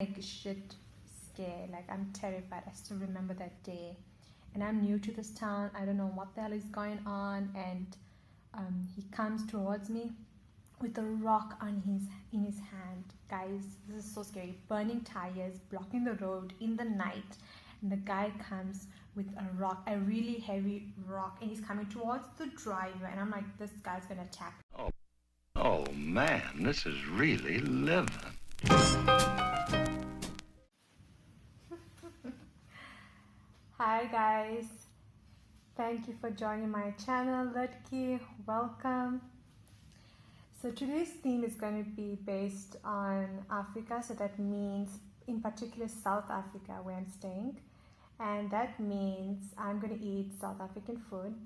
like shit scared. Like I'm terrified. I still remember that day, and I'm new to this town. I don't know what the hell is going on, and he comes towards me with a rock in his hand. Guys, this is so scary. Burning tires, blocking the road in the night, and the guy comes with a rock, a really heavy rock, and he's coming towards the driver, and I'm like, this guy's gonna attack. Oh man, this is really living. Hi guys, thank you for joining my channel. Ladki, welcome. So today's theme is going to be based on Africa, so that means in particular South Africa where I'm staying, and that means I'm going to eat South African food.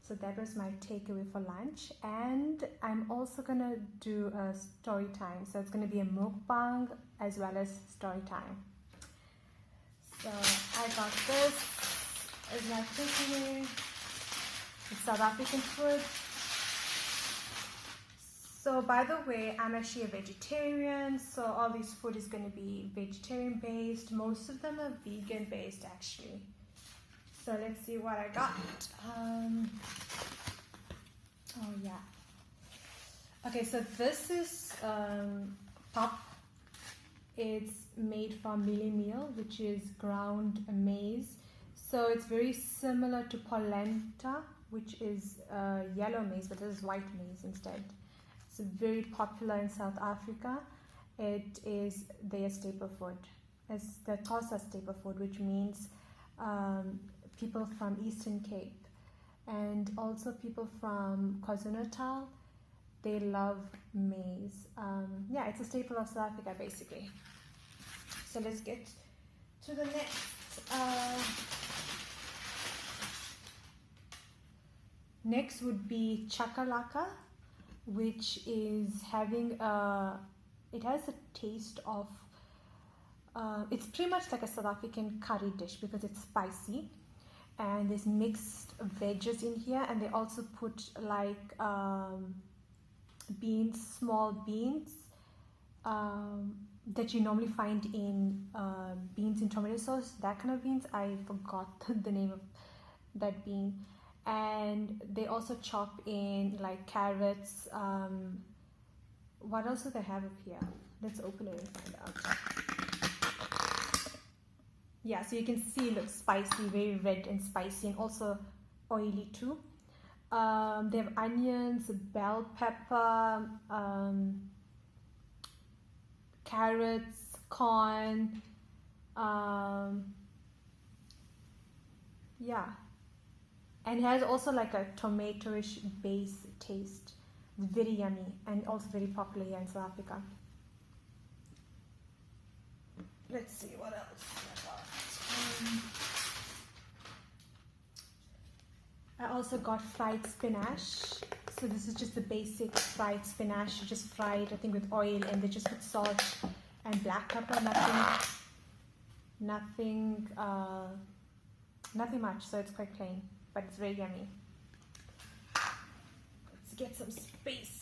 So that was my takeaway for lunch, and I'm also going to do a story time, so it's going to be a mukbang as well as story time. So I got this as my takeaway. It's South African food. So by the way, I'm actually a vegetarian, so all this food is going to be vegetarian based. Most of them are vegan based actually. So let's see what I got. Oh yeah. Okay, so this is pap. It's made from mealie meal, which is ground maize. So it's very similar to polenta, which is yellow maize, but this is white maize instead. It's very popular in South Africa. It is their staple food. It's the Xhosa staple food, which means people from Eastern Cape and also people from KwaZulu-Natal. They love maize. Yeah, it's a staple of South Africa basically. So let's get to the next. Next would be chakalaka, which is having it has a taste of, it's pretty much like a South African curry dish because it's spicy, and there's mixed veggies in here, and they also put like beans, small beans that you normally find in beans in tomato sauce, that kind of beans. I forgot the name of that bean. And they also chop in like carrots. What else do they have up here? Let's open it and find out. Yeah, so you can see it looks spicy, very red and spicy, and also oily too. They have onions, bell pepper, carrots, corn, yeah, and it has also like a tomato-ish base taste. It's very yummy and also very popular here in South Africa. Let's see what else I got. I also got fried spinach. So this is just the basic fried spinach. You just fry it, I think, with oil, and they just put salt and black pepper. Nothing much. So it's quite plain, but it's very yummy. Let's get some space.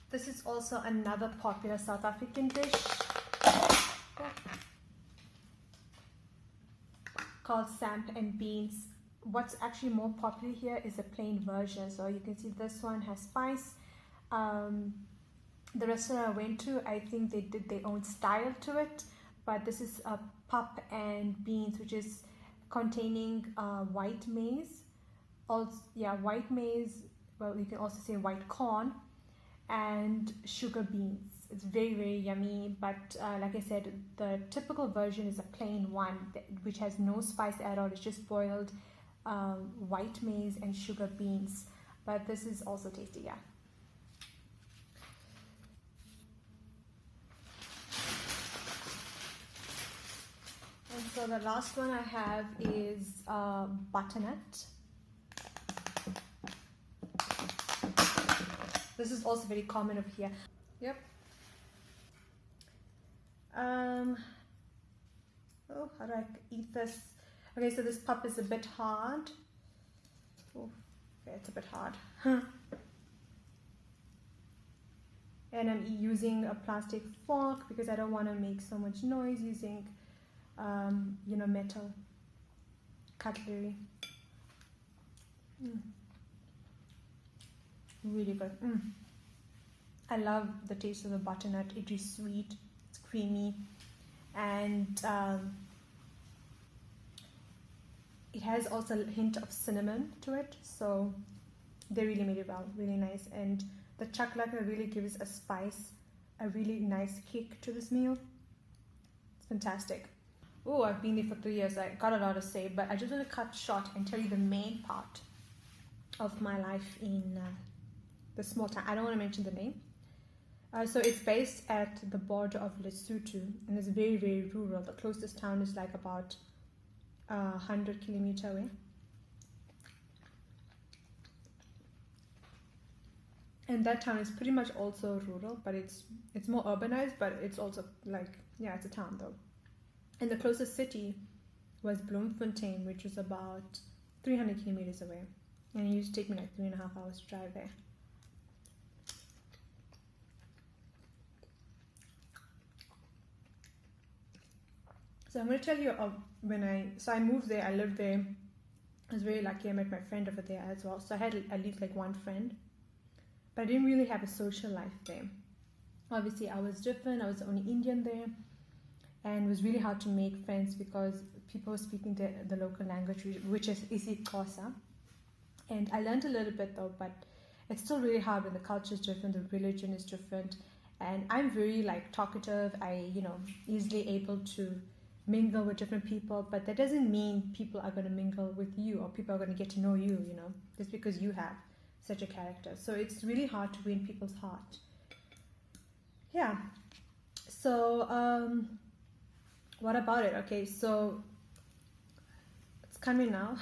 This is also another popular South African dish called samp and beans. What's actually more popular here is a plain version. So you can see this one has spice. The restaurant I went to, I think they did their own style to it, but this is a pap and beans, which is containing white maize. Also, yeah, white maize. Well, you can also say white corn and sugar beans. It's very, very yummy, but like I said, the typical version is a plain one, which has no spice at all. It's just boiled white maize and sugar beans, but this is also tasty, yeah. And so the last one I have is butternut. This is also very common over here. Yep. Oh, how do I eat this? Okay, so this pap is a bit hard. Oh, okay, it's a bit hard. and I'm using a plastic fork because I don't want to make so much noise using metal cutlery. Really good. I love the taste of the butternut. It is sweet, it's creamy, and it has also a hint of cinnamon to it, so they really made it well, really nice. And the chakalaka really gives a spice, a really nice kick to this meal. It's fantastic. Oh, I've been there for 3 years. I got a lot to say, but I just want to cut short and tell you the main part of my life in the small town. I don't want to mention the name. So it's based at the border of Lesotho, and it's very, very rural. The closest town is like about 100 kilometers away. And that town is pretty much also rural, but it's more urbanized, but it's also like, yeah, it's a town though. And the closest city was Bloemfontein, which was about 300 kilometers away. And it used to take me like 3.5 hours to drive there. So I'm going to tell you I moved there, I lived there. I was very lucky. I met my friend over there as well. So I had at least like one friend, but I didn't really have a social life there. Obviously, I was different. I was the only Indian there, and it was really hard to make friends because people were speaking the local language, which is isiXhosa. And I learned a little bit though, but it's still really hard when the culture is different, the religion is different, and I'm very like talkative. I easily able to mingle with different people, but that doesn't mean people are going to mingle with you or people are going to get to know you, just because you have such a character. So it's really hard to win people's heart. Yeah. So what about it? Okay, so it's coming now.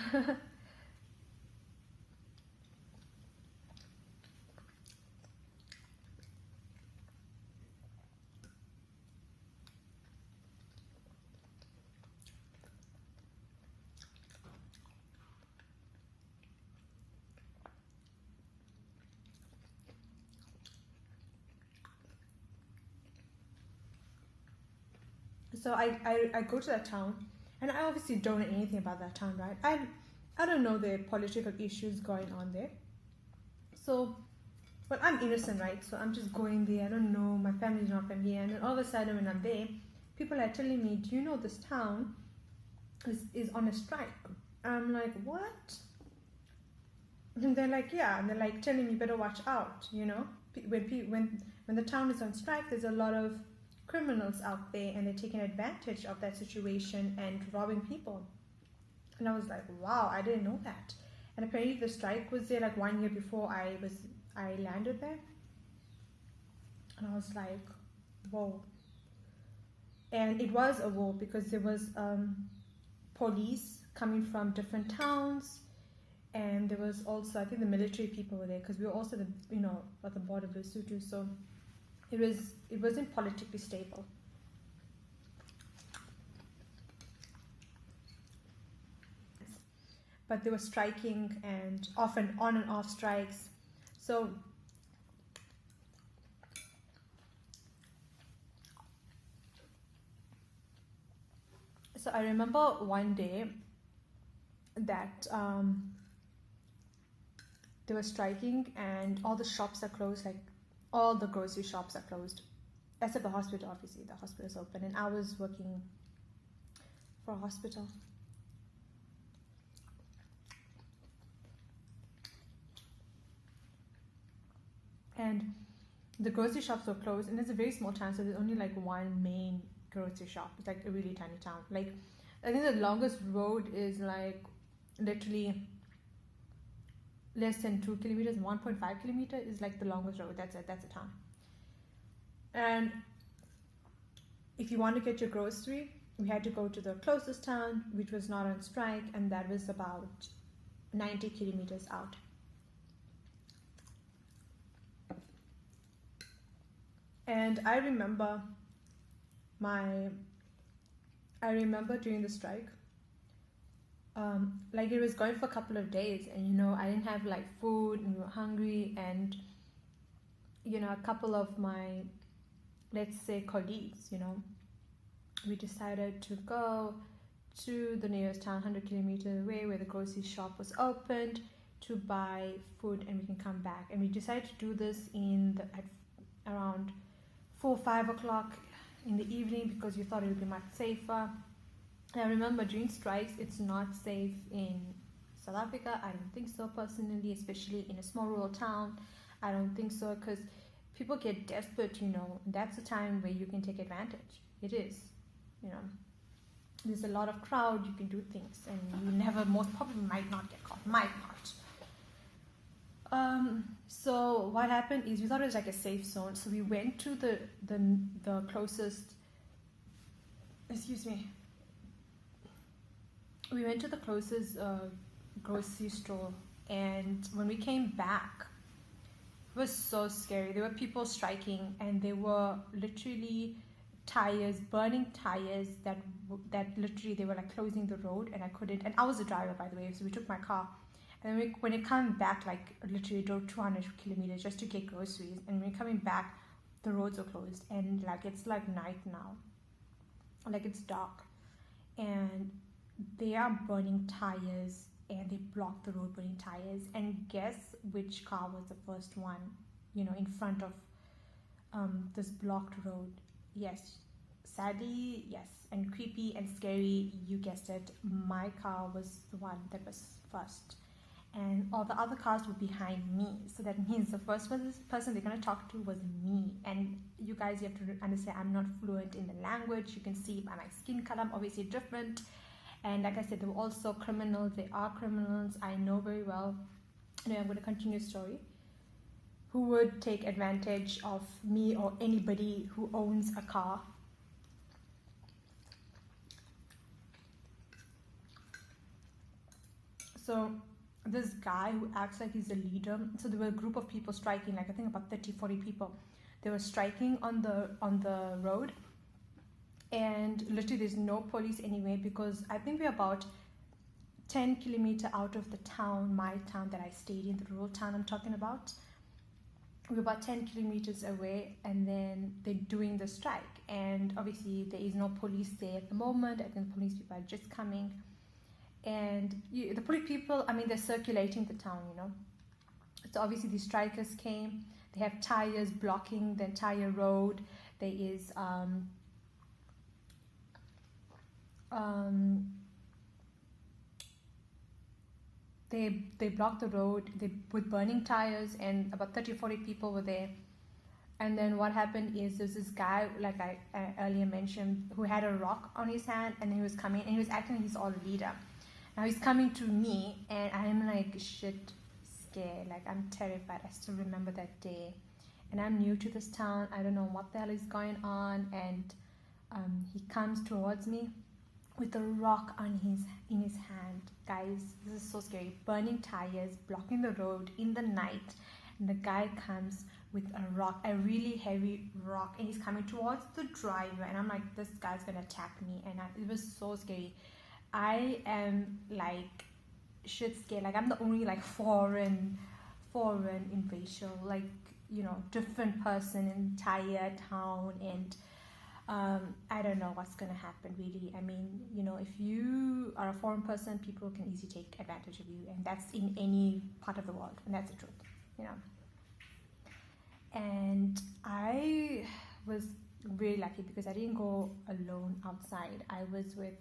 So I go to that town, and I obviously don't know anything about that town, right? I don't know the political issues going on there. So, but I'm innocent, right? So I'm just going there. I don't know. My family's not from here. And then all of a sudden, when I'm there, people are telling me, "Do you know this town is on a strike?" I'm like, "What?" And they're like, "Yeah." And they're like telling me, "Better watch out." When the town is on strike, there's a lot of criminals out there, and they're taking advantage of that situation and robbing people. And I was like, wow, I didn't know that. And apparently the strike was there like 1 year before I landed there. And I was like, whoa. And it was a war because there was police coming from different towns, and there was also, I think, the military people were there because we were also at the border of Lesotho. So it wasn't politically stable. But they were striking and often on and off strikes. So I remember one day that they were striking and all the shops are closed, like all the grocery shops are closed, except the hospital. Obviously the hospital is open, and I was working for a hospital. And the grocery shops were closed, and it's a very small town, so there's only like one main grocery shop. It's like a really tiny town. Like, I think the longest road is like literally less than 2 kilometers. 1.5 kilometer is like the longest road. That's a town. And if you want to get your grocery, we had to go to the closest town, which was not on strike, and that was about 90 kilometers out. And I remember during the strike, like it was going for a couple of days, and I didn't have like food, and we were hungry, and a couple of my, let's say, colleagues, we decided to go to the nearest town 100 kilometers away where the grocery shop was opened to buy food, and we can come back. And we decided to do this at around 4-5 o'clock in the evening because we thought it would be much safer. And I remember during strikes, it's not safe in South Africa. I don't think so personally, especially in a small rural town. I don't think so, because people get desperate, and that's the time where you can take advantage. It is, there's a lot of crowd, you can do things, and you never, most probably might not get caught, might not. So what happened is we thought it was like a safe zone, so we went to the closest, we went to the closest grocery store, and when we came back, it was so scary. There were people striking, and there were literally burning tires that literally they were like closing the road, and I couldn't. And I was a driver, by the way, so we took my car, and then when it came back, like literally drove 200 kilometers just to get groceries. And when we're coming back, the roads are closed, and like it's like night now, like it's dark, and they are burning tires, and they blocked the road, burning tires. And guess which car was the first one, in front of this blocked road? Yes, sadly, yes, and creepy and scary, you guessed it, my car was the one that was first, and all the other cars were behind me. So that means the first person they're going to talk to was me. And you guys, you have to understand, I'm not fluent in the language. You can see by my skin color, I'm obviously different. And like I said, they were also criminals. They are criminals, I know very well. Anyway, I'm going to continue the story. Who would take advantage of me or anybody who owns a car? So this guy who acts like he's a leader, so there were a group of people striking, like I think about 30-40 people. They were striking on the road, and literally there's no police anywhere, because I think we're about 10 kilometers out of the town, my town that I stayed in, the rural town I'm talking about. We're about 10 kilometers away, and then they're doing the strike, and obviously there is no police there at the moment. I think the police people are just coming, and the police people, they're circulating the town, So obviously the strikers came. They have tires blocking the entire road. There is they blocked the road with burning tires, and about 30-40 people were there. And then what happened is there's this guy, like I earlier mentioned, who had a rock on his hand, and he was coming, and he was acting like he's all leader. Now he's coming to me, and I'm like shit scared, like I'm terrified. I still remember that day, and I'm new to this town. I don't know what the hell is going on, and he comes towards me with a rock in his hand. Guys, this is so scary. Burning tires, blocking the road in the night, and the guy comes with a rock, a really heavy rock, and he's coming towards the driver, and I'm like, this guy's gonna attack me. And it was so scary. I am like shit scared, like I'm the only like foreign invasion, like different person in the entire town, and I don't know what's gonna happen really. If you are a foreign person, people can easily take advantage of you, and that's in any part of the world, and that's the truth, And I was really lucky because I didn't go alone outside. I was with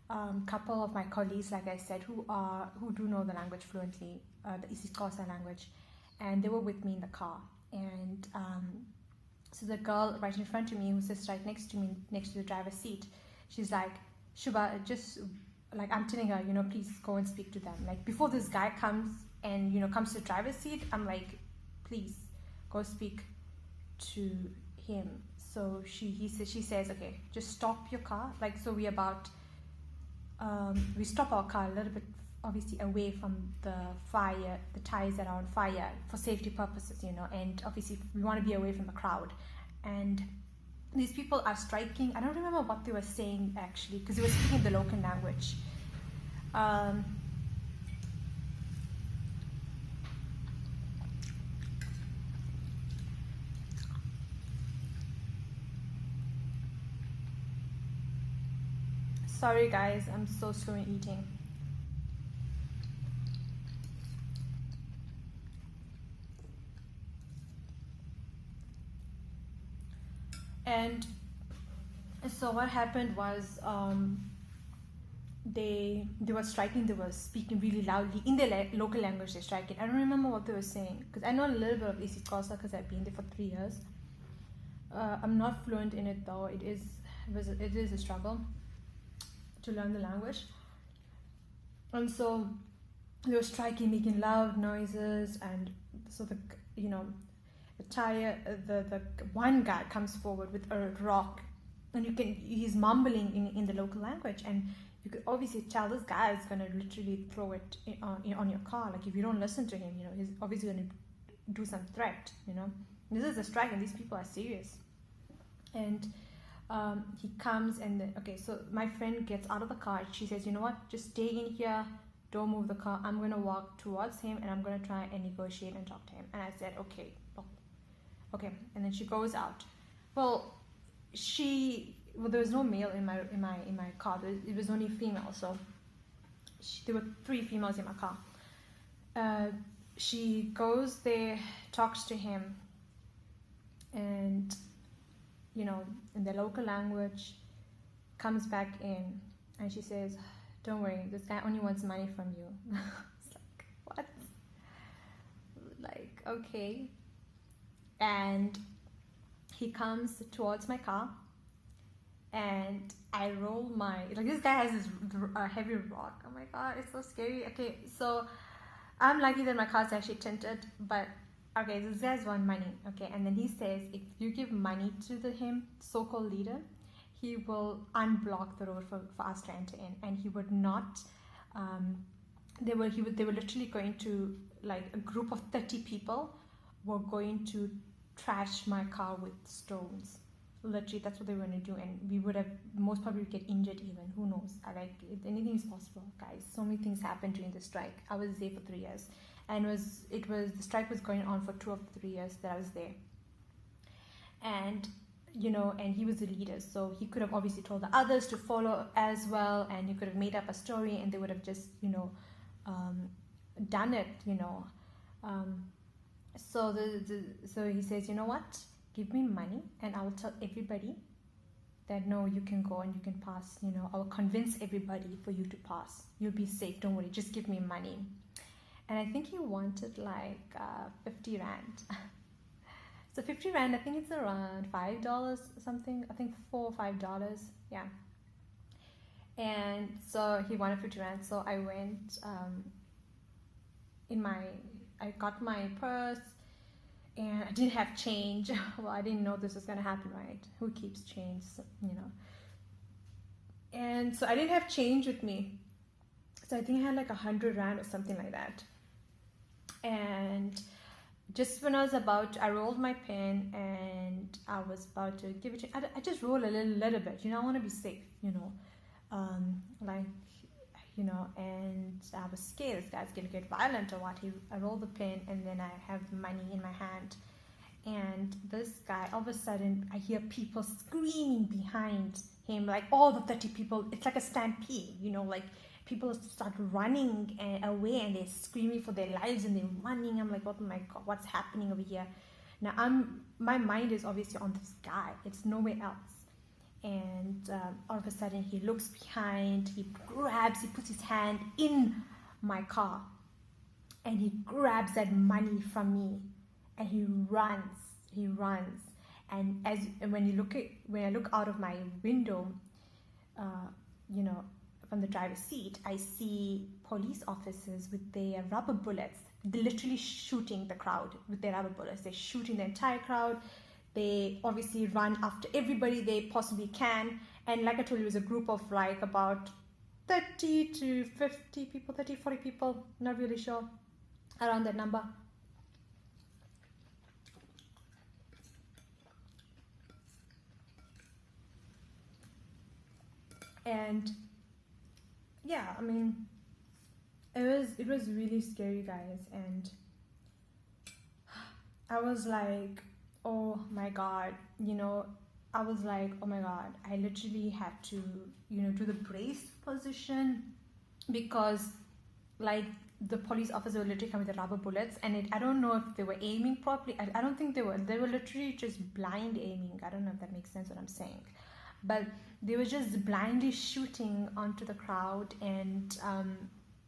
a couple of my colleagues, like I said, who do know the language fluently, the isiXhosa language, and they were with me in the car. And so the girl right in front of me, who sits right next to me, next to the driver's seat, she's like, Shubha, just like I'm telling her, please go and speak to them. Like before this guy comes and comes to the driver's seat, I'm like, please go speak to him. So she says, okay, just stop your car. Like, so we stop our car a little bit, obviously away from the fire, the tires that are on fire, for safety purposes, and obviously we want to be away from the crowd. And these people are striking. I don't remember what they were saying actually, because they were speaking the local language. Sorry guys, I'm so slow in eating. And so what happened was they were striking. They were speaking really loudly in their local language. They're striking. I don't remember what they were saying because I know a little bit of Isikosa because I've been there for 3 years. I'm not fluent in it though. It is a struggle to learn the language. And so they were striking, making loud noises, and so the one guy comes forward with a rock, and he's mumbling in the local language, and you could obviously tell this guy is gonna literally throw it on your car. Like if you don't listen to him, he's obviously gonna do some threat. This is a strike, and these people are serious. And he comes, and so my friend gets out of the car. She says, "You know what? Just stay in here. Don't move the car. I'm gonna walk towards him, and I'm gonna try and negotiate and talk to him." And I said, "Okay." And then she goes out. Well, there was no male in my car. It was only female. So there were 3 females in my car. She goes there, talks to him, and in the local language, comes back in, and she says, "Don't worry, this guy only wants money from you." It's like, what? Like, okay. And he comes towards my car, and I roll this guy has this heavy rock. Oh my god, it's so scary. Okay, so I'm lucky that my car is actually tinted, but this guy's want money. Okay, and then he says if you give money to him, so-called leader, he will unblock the road for us to enter in, and he would not. They were literally going to, like, a group of 30 people were going to trash my car with stones. Literally, that's what they were going to do, and we would have most probably get injured even. Who knows? Anything is possible, guys. So many things happened during the strike. I was there for 3 years, and the strike was going on for 2 of the 3 years that I was there. And and he was the leader, so he could have obviously told the others to follow as well, and he could have made up a story, and they would have just done it. So so he says, "You know what? Give me money, and I will tell everybody that no, you can go and you can pass. I will convince everybody for you to pass. You'll be safe. Don't worry. Just give me money." And I think he wanted like 50 rand. So 50 rand, I think it's around $5 something. I think $4 or $5. Yeah. And so he wanted 50 rand. So I went I got my purse, and I didn't have change. Well, I didn't know this was gonna happen, right? Who keeps change, And so I didn't have change with me. So I think I had like 100 rand or something like that. And just when I rolled my pin, and I was about to give it to I just roll a little bit, I want to be safe, and I was scared this guy's gonna get violent or what. I roll the pin, and then I have the money in my hand, and this guy, all of a sudden I hear people screaming behind him, like all the 30 people. It's like a stampede, like people start running away, and they're screaming for their lives, and they're running. I'm like, oh my god, what's happening over here? Now my mind is obviously on this guy. It's nowhere else. And all of a sudden he looks behind, he puts his hand in my car, and he grabs that money from me, and he runs. And when I look out of my window, from the driver's seat, I see police officers with their rubber bullets. They're literally shooting the crowd with their rubber bullets. They're shooting the entire crowd. They obviously run after everybody they possibly can. And like I told you, it was a group of like about 30 to 50 people, 30, 40 people, not really sure, around that number. And yeah, I mean, it was really scary, guys. And I was like, oh my god, I was like, oh my god, I literally had to, do the brace position, because like the police officer would literally come with the rubber bullets, and I don't know if they were aiming properly. I don't think they were literally just blind aiming. I don't know if that makes sense what I'm saying, but they were just blindly shooting onto the crowd, and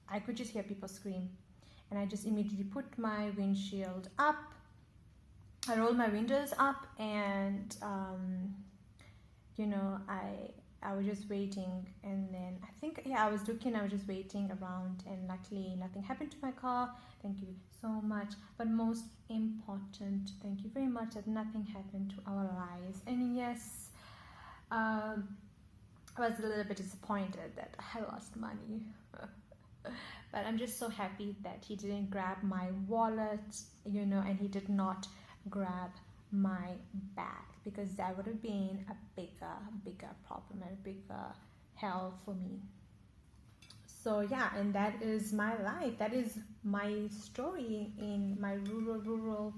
I could just hear people scream, and I just immediately put my windshield up. I rolled my windows up, and I was just waiting, and then I was just waiting around, and luckily nothing happened to my car. Thank you so much. But most important, thank you very much that nothing happened to our lives. And yes, I was a little bit disappointed that I lost money. But I'm just so happy that he didn't grab my wallet, and he did not grab my bag, because that would have been a bigger problem and a bigger hell for me. So yeah, and that is my life. That is my story in my rural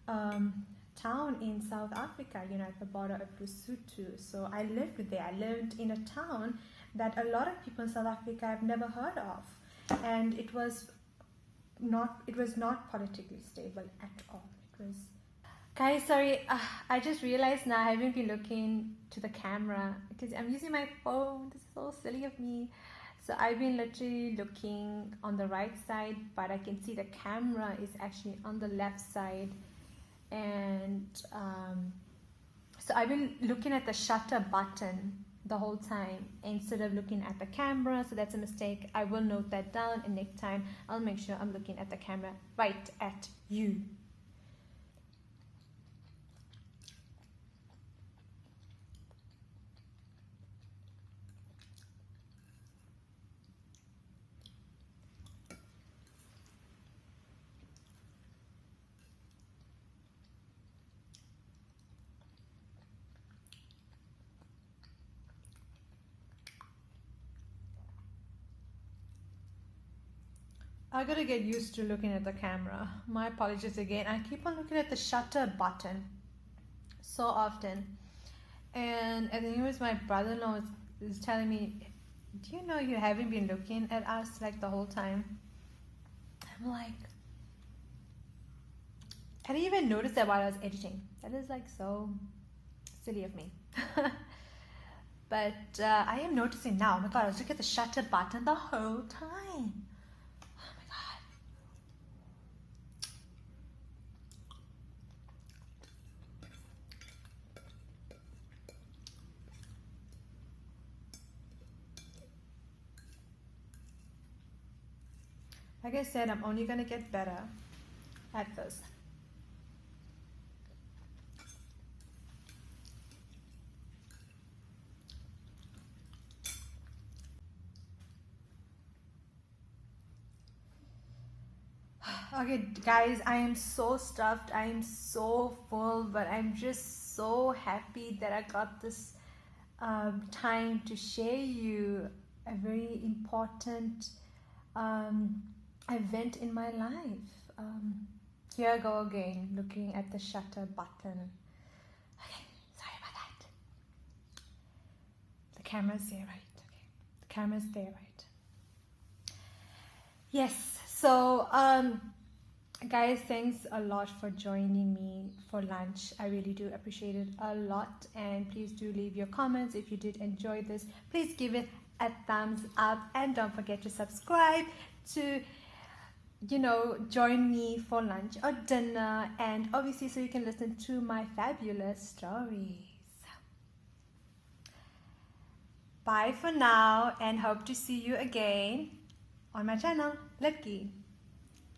town in South Africa, at the border of Lesotho. So I lived there. I lived in a town that a lot of people in South Africa have never heard of, and it was not politically stable at all. It was. Guys, sorry, I just realized now I haven't been looking to the camera because I'm using my phone. This is so silly of me. So I've been literally looking on the right side, but I can see the camera is actually on the left side. And so I've been looking at the shutter button the whole time instead of looking at the camera. So that's a mistake. I will note that down, and next time I'll make sure I'm looking at the camera right at you. I gotta get used to looking at the camera. My apologies again. I keep on looking at the shutter button so often. And I think it was my brother-in-law was telling me, do you know you haven't been looking at us like the whole time? I'm like, I didn't even notice that while I was editing. That is like so silly of me. But I am noticing now. Oh my god, I was looking at the shutter button the whole time. Like I said, I'm only gonna get better at this. Okay, guys, I am so stuffed. I am so full, but I'm just so happy that I got this time to share you a very important event in my life. Here I go again, looking at the shutter button. Okay, sorry about that. The camera's there, right? Okay, the camera's there, right? Yes, so guys, thanks a lot for joining me for lunch. I really do appreciate it a lot, and please do leave your comments if you did enjoy this. Please give it a thumbs up, and don't forget to subscribe to join me for lunch or dinner, and obviously so you can listen to my fabulous stories. Bye for now, and hope to see you again on my channel, Letki.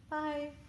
Bye.